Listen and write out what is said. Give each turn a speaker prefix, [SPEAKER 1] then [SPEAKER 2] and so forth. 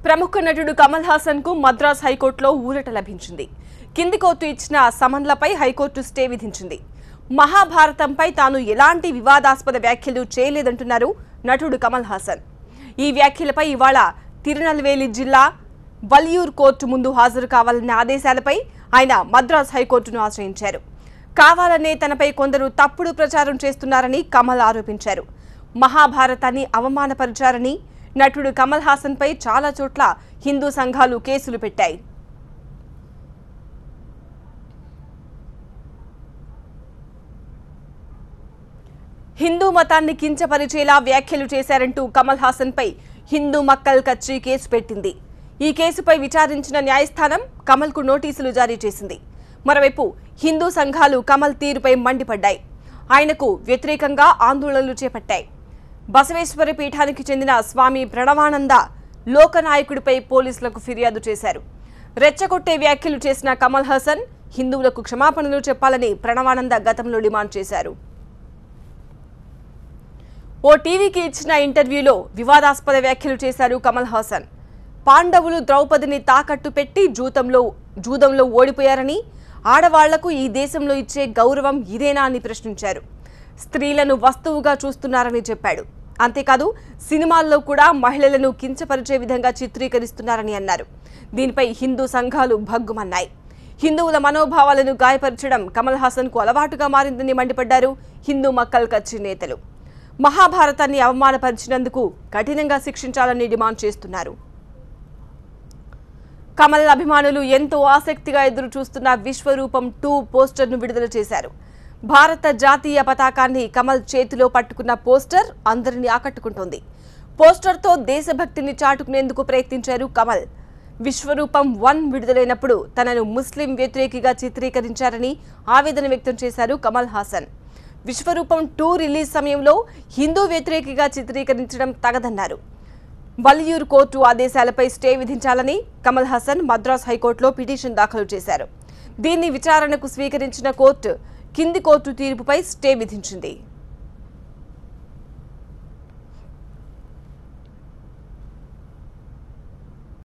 [SPEAKER 1] ప్రముఖ నటుడు కమల్ హాసన్ కు మద్రాస్ హైకోర్టులో ఊరట లభించింది. కింది కోర్టు ఇచ్చిన సమన్లపై హైకోర్టు స్టే విధించింది. మహాభారతంపై తాను ఎలాంటి వివాదాస్పద వ్యాఖ్యలు చేయలేదంటున్నారు నటుడు కమల్ హాసన్. ఈ వ్యాఖ్యలపై ఇవాళ తిరునల్వేలి జిల్లా వల్యూర్ కోర్టు ముందు హాజరు కావాలన్న ఆదేశాలపై ఆయన మద్రాస్ హైకోర్టును ఆశ్రయించారు. కావాలనే తనపై కొందరు తప్పుడు ప్రచారం చేస్తున్నారని కమల్ ఆరోపించారు. మహాభారతాన్ని అవమానపరిచారని నటుడు కమల్ హాసన్ పై చాలా చోట్ల హిందూ సంఘాలు కేసులు పెట్టాయి. హిందూ మతాన్ని కించపరిచేలా వ్యాఖ్యలు చేశారంటూ కమల్ హాసన్ పై హిందూ మక్కల్ కచ్చి కేసు పెట్టింది. ఈ కేసుపై విచారించిన న్యాయస్థానం కమల్ కు నోటీసులు జారీ చేసింది. మరోవైపు హిందూ సంఘాలు కమల్ తీరుపై మండిపడ్డాయి. ఆయనకు వ్యతిరేకంగా ఆందోళనలు చేపట్టాయి. బసవేశ్వర పీఠానికి చెందిన స్వామి ప్రణవానంద లోకనాయకుడిపై పోలీసులకు ఫిర్యాదు చేశారు. రెచ్చగొట్టే వ్యాఖ్యలు చేసిన కమల్ హాసన్ హిందువులకు క్షమాపణలు చెప్పాలని ప్రణవానంద గతంలో డిమాండ్ చేశారు. ఓ టీవీకి ఇచ్చిన ఇంటర్వ్యూలో వివాదాస్పద వ్యాఖ్యలు చేశారు కమల్ హాసన్. పాండవులు ద్రౌపదిని తాకట్టు పెట్టి జూదంలో ఓడిపోయారని, ఆడవాళ్లకు ఈ దేశంలో ఇచ్చే గౌరవం ఇదేనా అని ప్రశ్నించారు. స్త్రీలను వస్తువుగా చూస్తున్నారని చెప్పాడు. అంతేకాదు సినిమాల్లో కూడా మహిళలను కించపరిచే విధంగా చిత్రీకరిస్తున్నారని అన్నారు. దీనిపై హిందూ సంఘాలు భగ్గుమన్నాయి. హిందువుల మనోభావాలను గాయపరచడం కమల్ హాసన్ కు అలవాటుగా మారిందని మండిపడ్డారు హిందూ మక్కల్ కచ్చి నేతలు. మహాభారతాన్ని అవమానపరిచినందుకు కఠినంగా శిక్షించాలని డిమాండ్ చేస్తున్నారు. కమల్ అభిమానులు ఎంతో ఆసక్తిగా ఎదురు చూస్తున్న విశ్వరూపం 2 పోస్టర్ను విడుదల చేశారు. భారత జాతీయ పతాకాన్ని కమల్ చేతిలో పట్టుకున్న పోస్టర్ అందరినీ ఆకట్టుకుంటోంది. పోస్టర్తో దేశభక్తిని చాటుకునేందుకు ప్రయత్నించారు కమల్. విశ్వరూపం 1 విడుదలైనప్పుడు తనను ముస్లిం వ్యతిరేకిగా చిత్రీకరించారని ఆవేదన వ్యక్తం చేశారు కమల్ హాసన్. విశ్వరూపం 2 రిలీజ్ సమయంలో హిందూ వ్యతిరేకిగా చిత్రీకరించడం తగదన్నారు. వల్యూర్ కోర్టు ఆదేశాలపై స్టే విధించాలని కమల్ హాసన్ మద్రాస్ హైకోర్టులో పిటిషన్ దాఖలు చేశారు. దీన్ని విచారణకు స్వీకరించిన కోర్టు కింది కోర్టు తీర్పుపై స్టే విధించింది.